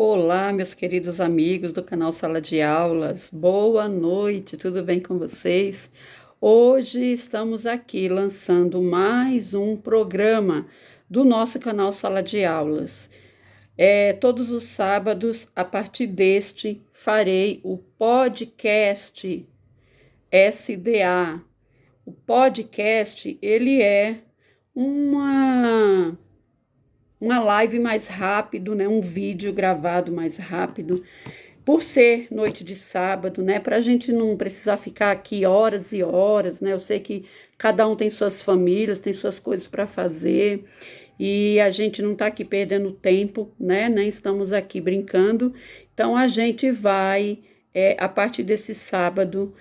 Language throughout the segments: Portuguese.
Olá, meus queridos amigos do canal Sala de Aulas. Boa noite, tudo bem com vocês? Hoje estamos aqui lançando mais um programa do nosso canal Sala de Aulas. Todos os sábados, a partir deste, farei o podcast SDA. O podcast, ele é uma live mais rápido, né? Um vídeo gravado mais rápido, por ser noite de sábado, né? Para a gente não precisar ficar aqui horas e horas, né? Eu sei que cada um tem suas famílias, tem suas coisas para fazer e a gente não está aqui perdendo tempo, né? Nem estamos aqui brincando. Então a gente vai, a partir desse sábado,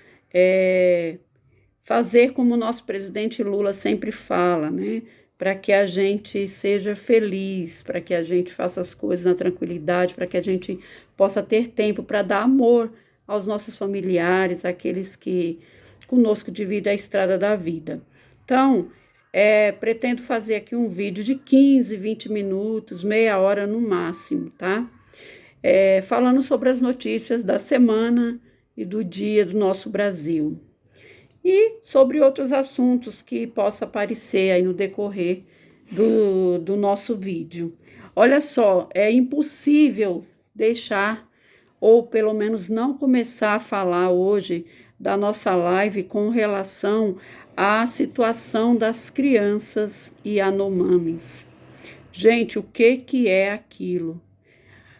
fazer como o nosso presidente Lula sempre fala, né? Para que a gente seja feliz, para que a gente faça as coisas na tranquilidade, para que a gente possa ter tempo para dar amor aos nossos familiares, aqueles que conosco dividem a estrada da vida. Então, pretendo fazer aqui um vídeo de 15, 20 minutos, meia hora no máximo, tá? Falando sobre as notícias da semana e do dia do nosso Brasil. E sobre outros assuntos que possa aparecer aí no decorrer do nosso vídeo. Olha só, é impossível deixar, ou pelo menos não começar a falar hoje da nossa live com relação à situação das crianças e Yanomamis. Gente, o que é aquilo?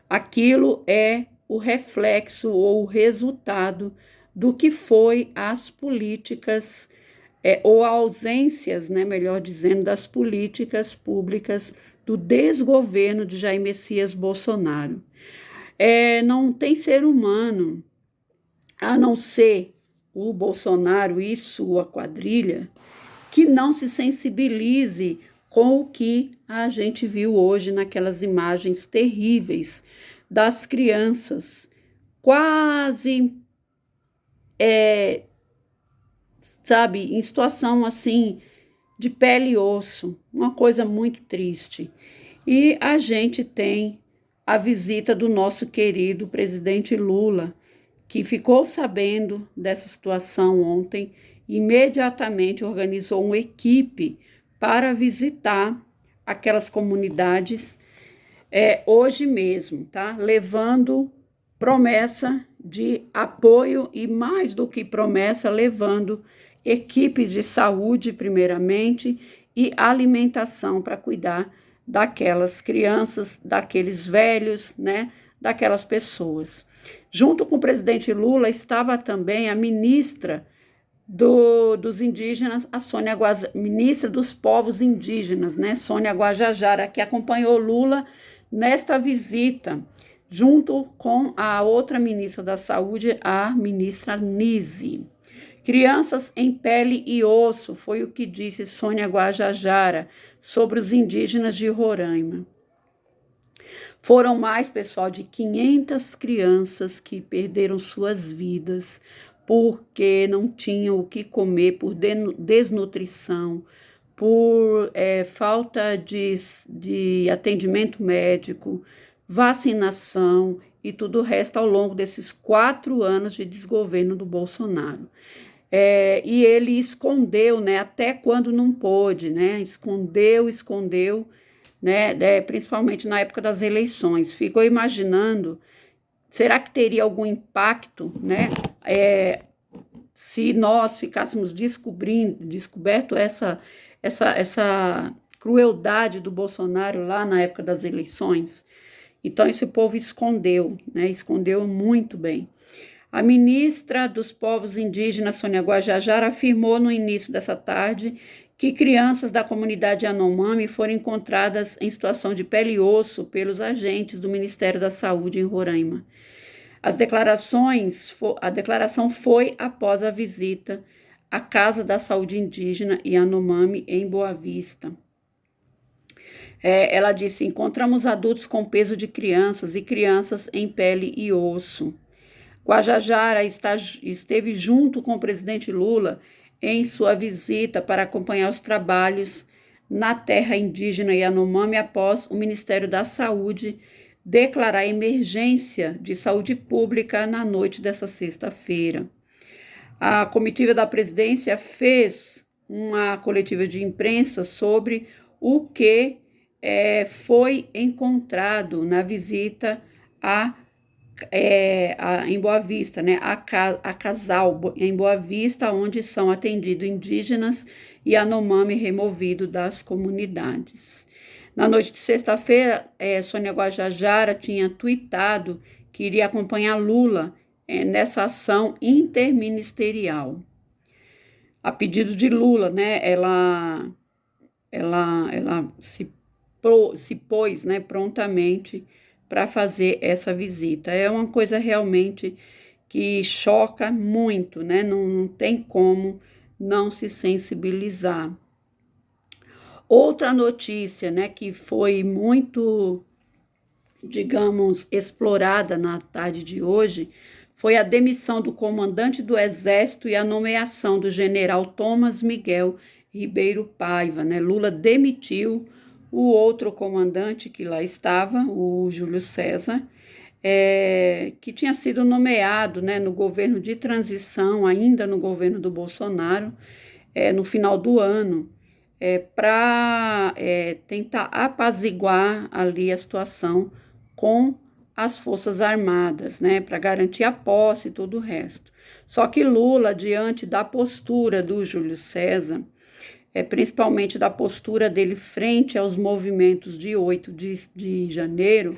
Aquilo é o reflexo ou o resultado do que foi as políticas, ou ausências, né, melhor dizendo, das políticas públicas do desgoverno de Jair Messias Bolsonaro. Não tem ser humano, a não ser o Bolsonaro e sua quadrilha, que não se sensibilize com o que a gente viu hoje naquelas imagens terríveis das crianças quase sabe, em situação assim, de pele e osso, uma coisa muito triste. E a gente tem a visita do nosso querido presidente Lula, que ficou sabendo dessa situação ontem, imediatamente organizou uma equipe para visitar aquelas comunidades hoje mesmo, tá? Levando promessa de apoio e, mais do que promessa, levando equipe de saúde, primeiramente, e alimentação para cuidar daquelas crianças, daqueles velhos, né, daquelas pessoas. Junto com o presidente Lula estava também a ministra dos indígenas, a ministra dos povos indígenas, né, Sônia Guajajara, que acompanhou Lula nesta visita, junto com a outra ministra da Saúde, a ministra Nise. Crianças em pele e osso, foi o que disse Sônia Guajajara sobre os indígenas de Roraima. Foram mais, pessoal, de 500 crianças que perderam suas vidas porque não tinham o que comer, por desnutrição, por falta de atendimento médico, vacinação e tudo o resto ao longo desses 4 anos de desgoverno do Bolsonaro. E ele escondeu, né, até quando não pôde, né, escondeu, né, principalmente na época das eleições. Ficou imaginando, será que teria algum impacto, né, se nós ficássemos descoberto essa crueldade do Bolsonaro lá na época das eleições? Então, esse povo escondeu, né? Escondeu muito bem. A ministra dos povos indígenas, Sônia Guajajara, afirmou no início dessa tarde que crianças da comunidade Yanomami foram encontradas em situação de pele e osso pelos agentes do Ministério da Saúde em Roraima. A declaração foi após a visita à Casa da Saúde Indígena Yanomami em Boa Vista. Ela disse: encontramos adultos com peso de crianças e crianças em pele e osso. Guajajara esteve junto com o presidente Lula em sua visita para acompanhar os trabalhos na terra indígena Yanomami após o Ministério da Saúde declarar emergência de saúde pública na noite dessa sexta-feira. A comitiva da presidência fez uma coletiva de imprensa sobre o que foi encontrado na visita em Boa Vista, né, a Casal em Boa Vista, onde são atendidos indígenas e Yanomami removido das comunidades. Na noite de sexta-feira, Sônia Guajajara tinha tuitado que iria acompanhar Lula nessa ação interministerial. A pedido de Lula, né, ela se pôs, né, prontamente para fazer essa visita. É uma coisa realmente que choca muito, né? Não tem como não se sensibilizar. Outra notícia, né, que foi muito, digamos, explorada na tarde de hoje, foi a demissão do comandante do Exército e a nomeação do general Thomas Miguel Ribeiro Paiva, né? Lula demitiu o outro comandante que lá estava, o Júlio César, que tinha sido nomeado, né, no governo de transição, ainda no governo do Bolsonaro, no final do ano, para tentar apaziguar ali a situação com as Forças Armadas, né, para garantir a posse e todo o resto. Só que Lula, diante da postura do Júlio César, principalmente da postura dele frente aos movimentos de 8 de janeiro,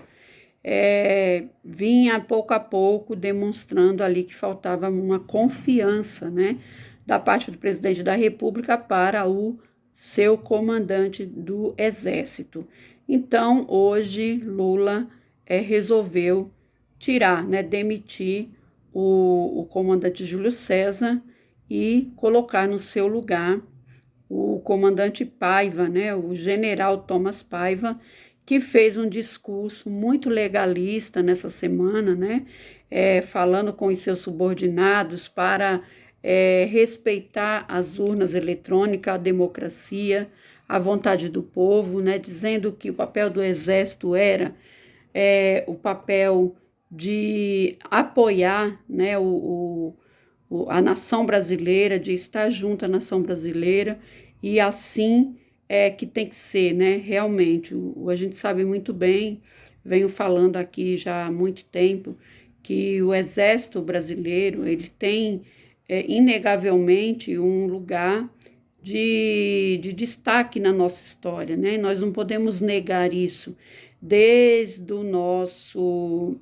vinha pouco a pouco demonstrando ali que faltava uma confiança, né, da parte do presidente da República para o seu comandante do Exército. Então, hoje, Lula resolveu tirar, né, demitir o comandante Júlio César e colocar no seu lugar o comandante Paiva, né, o general Thomas Paiva, que fez um discurso muito legalista nessa semana, né, falando com os seus subordinados para respeitar as urnas eletrônicas, a democracia, a vontade do povo, né, dizendo que o papel do Exército era o papel de apoiar, né, a nação brasileira, de estar junto à nação brasileira, e assim que tem que ser, né, realmente. A gente sabe muito bem, venho falando aqui já há muito tempo, que o Exército brasileiro, ele tem inegavelmente um lugar de destaque na nossa história, né? Nós não podemos negar isso. Desde o nosso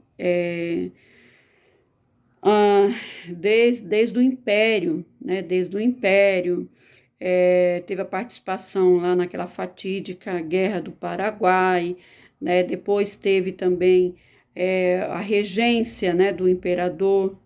desde o Império, né? Desde o Império, teve a participação lá naquela fatídica Guerra do Paraguai, né? Depois teve também a regência, né, do imperador,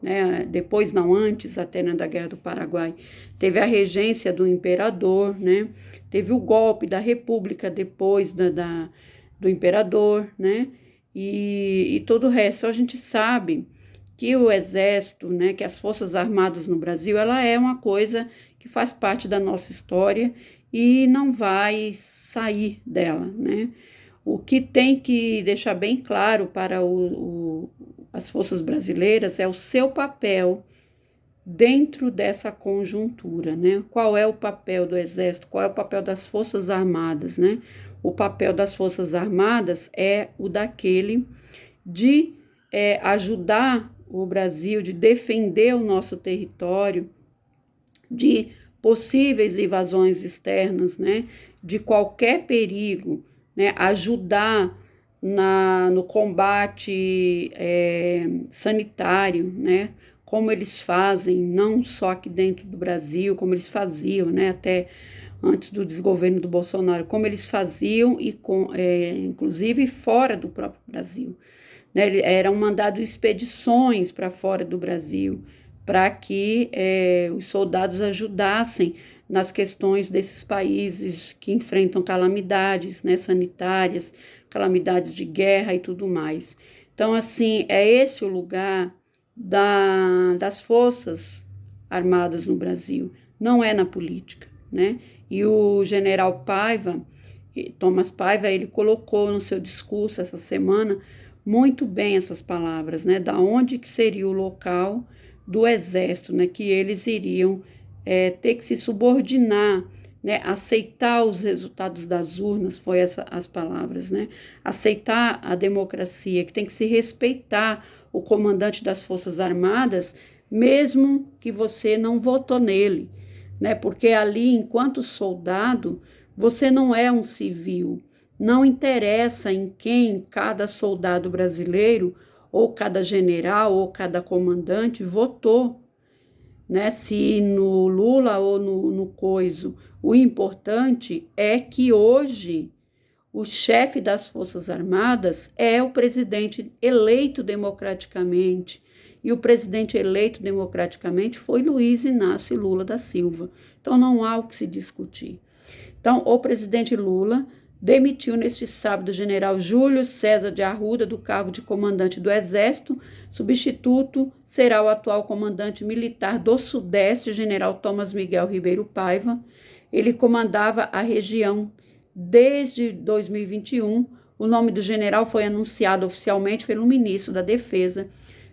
né? Depois, não, antes até, né, da Guerra do Paraguai, teve a regência do imperador, né? Teve o golpe da República depois do imperador, né? E todo o resto. A gente sabe que o Exército, né, que as Forças Armadas no Brasil, ela é uma coisa que faz parte da nossa história e não vai sair dela, né? O que tem que deixar bem claro para as forças brasileiras é o seu papel dentro dessa conjuntura, né? Qual é o papel do Exército, qual é o papel das Forças Armadas, né? O papel das Forças Armadas é o daquele de ajudar o Brasil, de defender o nosso território de possíveis invasões externas, né? De qualquer perigo, né? Ajudar no combate sanitário, né? Como eles fazem, não só aqui dentro do Brasil, como eles faziam, né? Até antes do desgoverno do Bolsonaro, como eles faziam, inclusive fora do próprio Brasil, né? Eram mandadas expedições para fora do Brasil, para que os soldados ajudassem nas questões desses países que enfrentam calamidades, né, sanitárias, calamidades de guerra e tudo mais. Então, assim, é esse o lugar das Forças Armadas no Brasil, não é na política, né? E o general Paiva, Thomas Paiva, ele colocou no seu discurso essa semana muito bem essas palavras, né? Da onde que seria o local do exército, né? Que eles iriam ter que se subordinar, né? Aceitar os resultados das urnas, foi as palavras, né? Aceitar a democracia, que tem que se respeitar o comandante das Forças Armadas, mesmo que você não votou nele, né? Porque ali, enquanto soldado, você não é um civil. Não interessa em quem cada soldado brasileiro, ou cada general, ou cada comandante votou, né? Se no Lula ou no Coiso. O importante é que hoje o chefe das Forças Armadas é o presidente eleito democraticamente. E o presidente eleito democraticamente foi Luiz Inácio Lula da Silva. Então não há o que se discutir. Então, o presidente Lula demitiu neste sábado o general Júlio César de Arruda do cargo de comandante do Exército. Substituto será o atual comandante militar do Sudeste, general Thomas Miguel Ribeiro Paiva. Ele comandava a região desde 2021. O nome do general foi anunciado oficialmente pelo ministro da Defesa,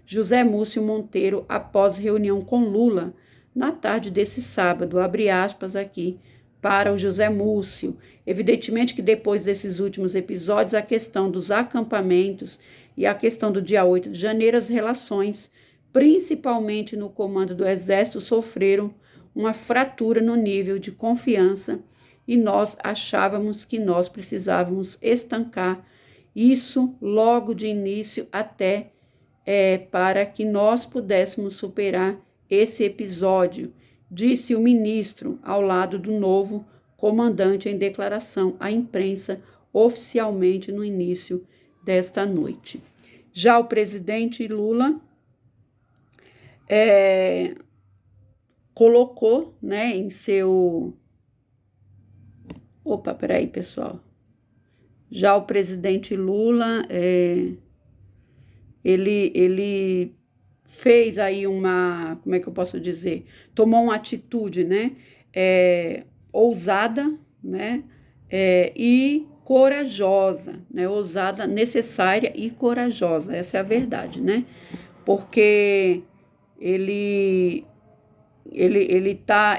José Múcio Monteiro, após reunião com Lula na tarde desse sábado. Abre aspas aqui para o José Múcio. Evidentemente que depois desses últimos episódios, a questão dos acampamentos e a questão do dia 8 de janeiro, as relações, principalmente no comando do Exército, sofreram uma fratura no nível de confiança e nós achávamos que nós precisávamos estancar isso logo de início até para que nós pudéssemos superar esse episódio, disse o ministro ao lado do novo comandante em declaração à imprensa oficialmente no início desta noite. Já o presidente Lula colocou, né, em seu... Opa, peraí, pessoal. Já o presidente Lula, ele fez aí uma, como é que eu posso dizer? Tomou uma atitude, né, ousada, né, e corajosa, né, ousada, necessária e corajosa, essa é a verdade, né, porque ele tá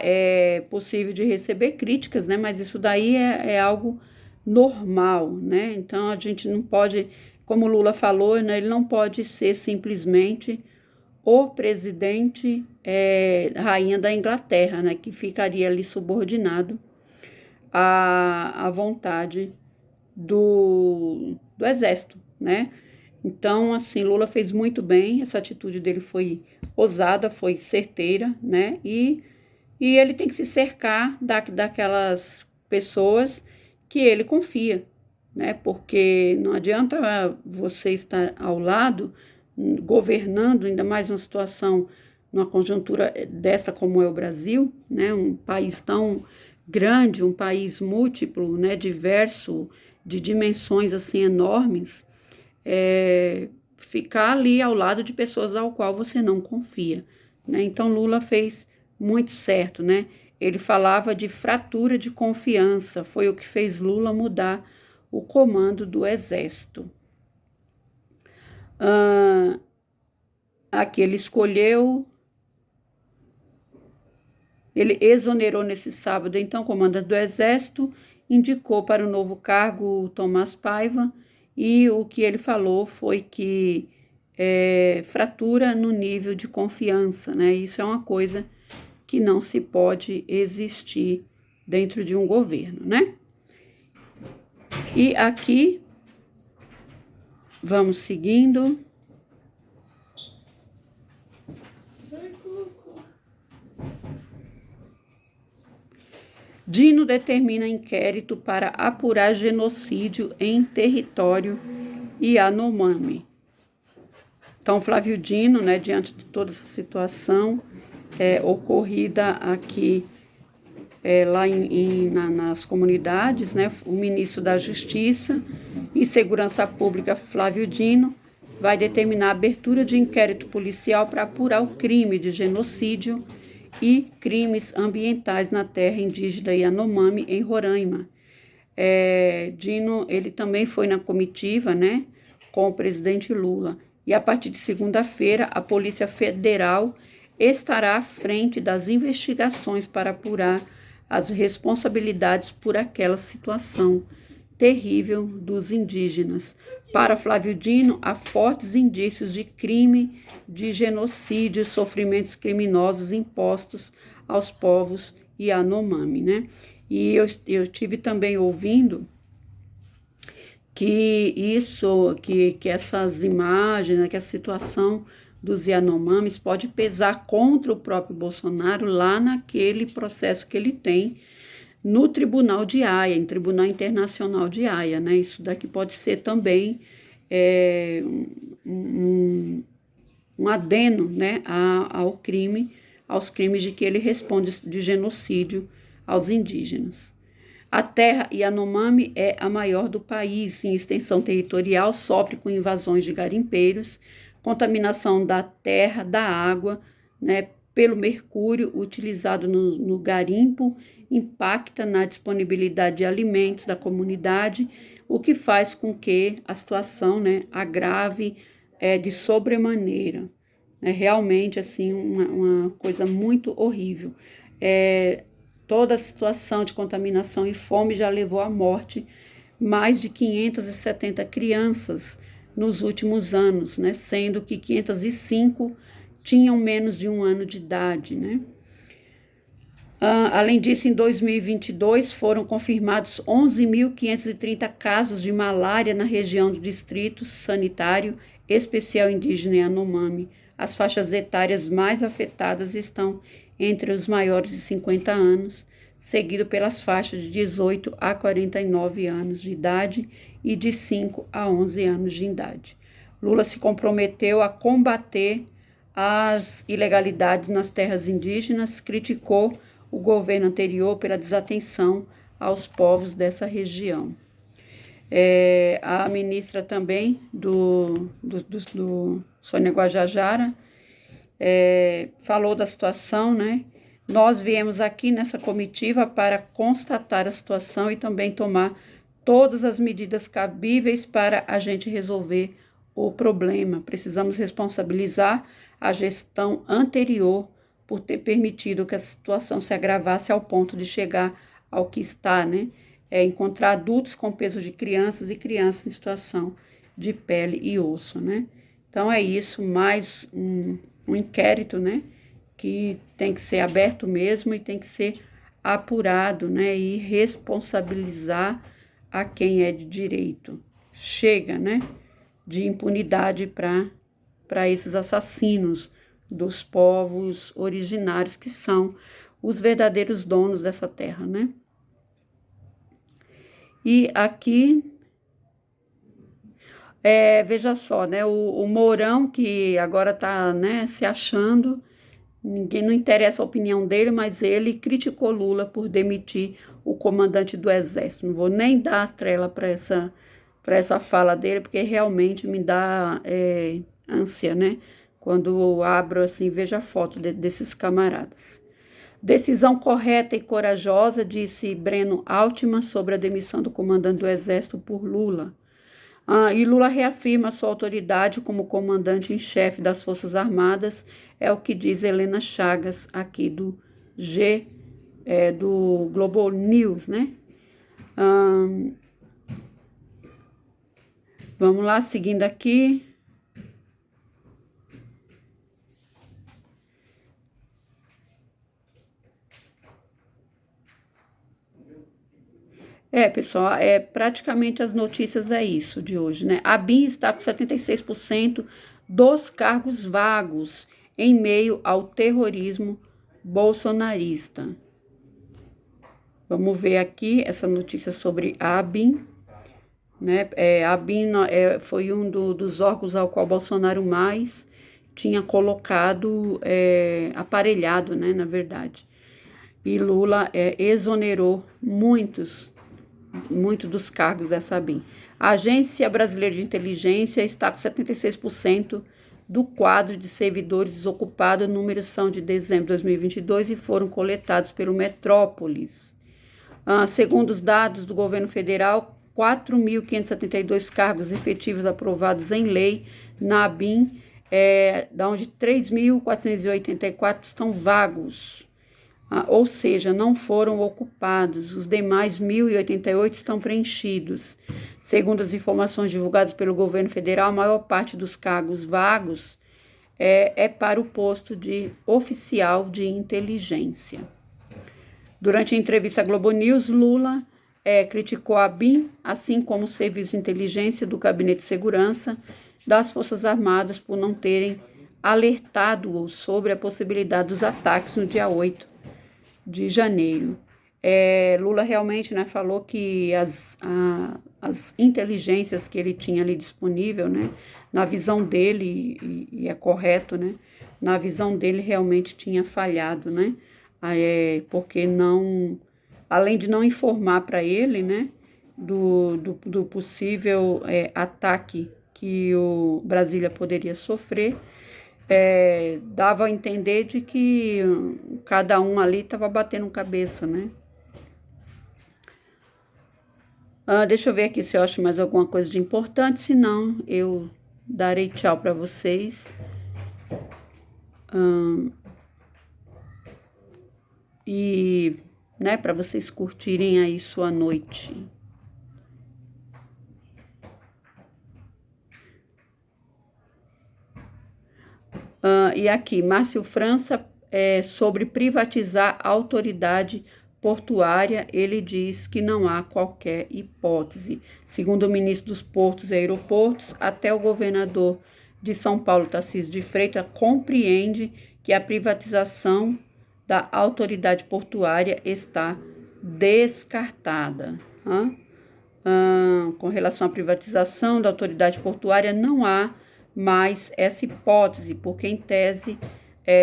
possível de receber críticas, né, mas isso daí é algo normal, né, então a gente não pode, como o Lula falou, né, ele não pode ser simplesmente o presidente rainha da Inglaterra, né, que ficaria ali subordinado à vontade do exército, né? Então, assim, Lula fez muito bem, essa atitude dele foi ousada, foi certeira, né? E ele tem que se cercar daquelas pessoas que ele confia, né? Porque não adianta você estar ao lado, governando, ainda mais numa situação, numa conjuntura desta como é o Brasil, né? Um país tão grande, um país múltiplo, né? Diverso, de dimensões assim enormes, ficar ali ao lado de pessoas ao qual você não confia, né? Então Lula fez muito certo, né? Ele falava de fratura de confiança, foi o que fez Lula mudar o comando do Exército. Aqui ele exonerou nesse sábado, então, o comandante do Exército, indicou para o novo cargo o Thomas Paiva, e o que ele falou foi que fratura no nível de confiança, né? Isso é uma coisa que não se pode existir dentro de um governo, né? E aqui, vamos seguindo. Dino determina inquérito para apurar genocídio em território Yanomami. Então, Flávio Dino, né, diante de toda essa situação ocorrida aqui lá nas comunidades, né, o ministro da Justiça e Segurança Pública, Flávio Dino, vai determinar a abertura de inquérito policial para apurar o crime de genocídio e crimes ambientais na terra indígena Yanomami, em Roraima. Dino, ele também foi na comitiva, né, com o presidente Lula. E a partir de segunda-feira, a Polícia Federal estará à frente das investigações para apurar as responsabilidades por aquela situação terrível dos indígenas. Para Flávio Dino, há fortes indícios de crime, de genocídio, sofrimentos criminosos impostos aos povos Yanomami, né? E eu tive também ouvindo que essas imagens, né, que a situação dos Yanomamis pode pesar contra o próprio Bolsonaro lá naquele processo que ele tem no Tribunal de Haia, em Tribunal Internacional de Haia, né? Isso daqui pode ser também um adeno, né, aos crimes de que ele responde de genocídio aos indígenas. A terra Yanomami é a maior do país em extensão territorial, sofre com invasões de garimpeiros, contaminação da terra, da água, né, pelo mercúrio utilizado no garimpo, impacta na disponibilidade de alimentos da comunidade, o que faz com que a situação, né, agrave de sobremaneira. É realmente assim uma coisa muito horrível. Toda a situação de contaminação e fome já levou à morte mais de 570 crianças nos últimos anos, né? Sendo que 505 tinham menos de 1 ano de idade, né? Além disso, em 2022 foram confirmados 11.530 casos de malária na região do Distrito Sanitário Especial Indígena Yanomami. As faixas etárias mais afetadas estão entre os maiores de 50 anos, seguido pelas faixas de 18 a 49 anos de idade e de 5 a 11 anos de idade. Lula se comprometeu a combater as ilegalidades nas terras indígenas, criticou o governo anterior pela desatenção aos povos dessa região. A ministra também do Sônia Guajajara falou da situação, né? Nós viemos aqui nessa comitiva para constatar a situação e também tomar todas as medidas cabíveis para a gente resolver o problema. Precisamos responsabilizar a gestão anterior por ter permitido que a situação se agravasse ao ponto de chegar ao que está, né? Encontrar adultos com peso de crianças e crianças em situação de pele e osso, né? Então é isso, mais um inquérito, né? Que tem que ser aberto mesmo e tem que ser apurado, né? E responsabilizar a quem é de direito. Chega, né? De impunidade para esses assassinos dos povos originários que são os verdadeiros donos dessa terra, né? E aqui, veja só, né? O Mourão, que agora está, né, se achando, ninguém não interessa a opinião dele, mas ele criticou Lula por demitir o comandante do Exército. Não vou nem dar trela para essa fala dele, porque realmente me dá ânsia, né? Quando abro assim, vejo a foto desses camaradas. Decisão correta e corajosa, disse Breno Altman sobre a demissão do comandante do Exército por Lula. E Lula reafirma sua autoridade como comandante em chefe das Forças Armadas, é o que diz Helena Chagas aqui do do Globo News, né? Vamos lá, seguindo aqui. Pessoal, praticamente as notícias isso de hoje, né? A BIM está com 76% dos cargos vagos em meio ao terrorismo bolsonarista. Vamos ver aqui essa notícia sobre a ABIN, né? A ABIN foi um dos órgãos ao qual Bolsonaro mais tinha colocado, aparelhado, né, na verdade. E Lula exonerou muitos dos cargos dessa ABIN. A Agência Brasileira de Inteligência está com 76% do quadro de servidores desocupados. Números são de dezembro de 2022 e foram coletados pelo Metrópolis. Segundo os dados do governo federal, 4.572 cargos efetivos aprovados em lei na ABIN, da onde 3.484 estão vagos, ou seja, não foram ocupados. Os demais 1.088 estão preenchidos. Segundo as informações divulgadas pelo governo federal, a maior parte dos cargos vagos é para o posto de oficial de inteligência. Durante a entrevista à Globo News, Lula criticou a ABIN, assim como o Serviço de Inteligência do Gabinete de Segurança das Forças Armadas, por não terem alertado-o sobre a possibilidade dos ataques no dia 8 de janeiro. Lula realmente, né, falou que as inteligências que ele tinha ali disponível, né, na visão dele, e é correto, né, na visão dele realmente tinha falhado, né, porque não, além de não informar para ele, né, do possível ataque que o Brasília poderia sofrer, dava a entender de que cada um ali estava batendo cabeça, né? Deixa eu ver aqui se eu acho mais alguma coisa de importante, senão eu darei tchau para vocês. E, né, para vocês curtirem aí sua noite. E aqui, Márcio França, sobre privatizar a autoridade portuária, ele diz que não há qualquer hipótese. Segundo o ministro dos Portos e Aeroportos, até o governador de São Paulo, Tarcísio de Freitas, compreende que a privatização da autoridade portuária está descartada. Com relação à privatização da autoridade portuária, não há mais essa hipótese, porque em tese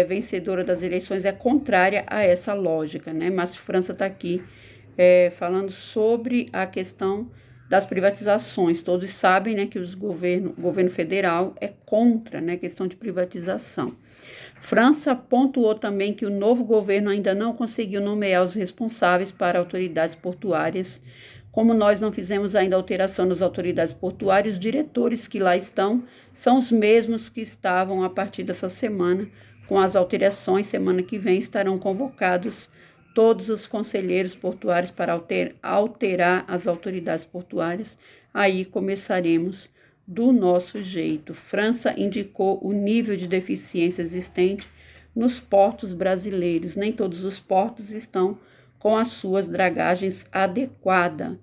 vencedora das eleições é contrária a essa lógica, né? Márcio França está aqui falando sobre a questão das privatizações. Todos sabem, né, que o governo federal é contra, né, a questão de privatização. França pontuou também que o novo governo ainda não conseguiu nomear os responsáveis para autoridades portuárias. Como nós não fizemos ainda alteração nas autoridades portuárias, os diretores que lá estão são os mesmos que estavam a partir dessa semana. Com as alterações, semana que vem estarão convocados todos os conselheiros portuários para alterar as autoridades portuárias. Aí começaremos do nosso jeito. França indicou o nível de deficiência existente nos portos brasileiros. Nem todos os portos estão com as suas dragagens adequadas.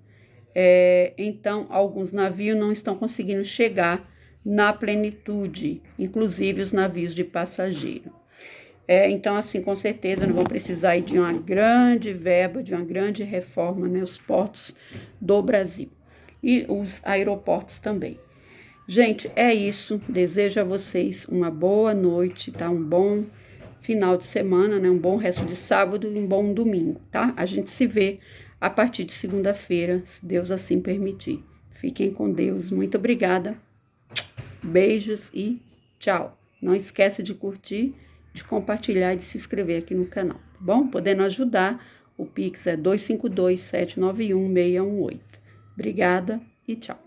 Então, alguns navios não estão conseguindo chegar na plenitude, inclusive os navios de passageiro. Então, assim, com certeza não vão precisar de uma grande verba, de uma grande reforma, né, os portos do Brasil e os aeroportos também. Gente, é isso. Desejo a vocês uma boa noite, tá? Um bom final de semana, né? Um bom resto de sábado e um bom domingo, tá? A gente se vê a partir de segunda-feira, se Deus assim permitir. Fiquem com Deus. Muito obrigada. Beijos e tchau. Não esquece de curtir, de compartilhar e de se inscrever aqui no canal, tá bom? Podendo ajudar, o Pix é 252-791-618. Obrigada e tchau.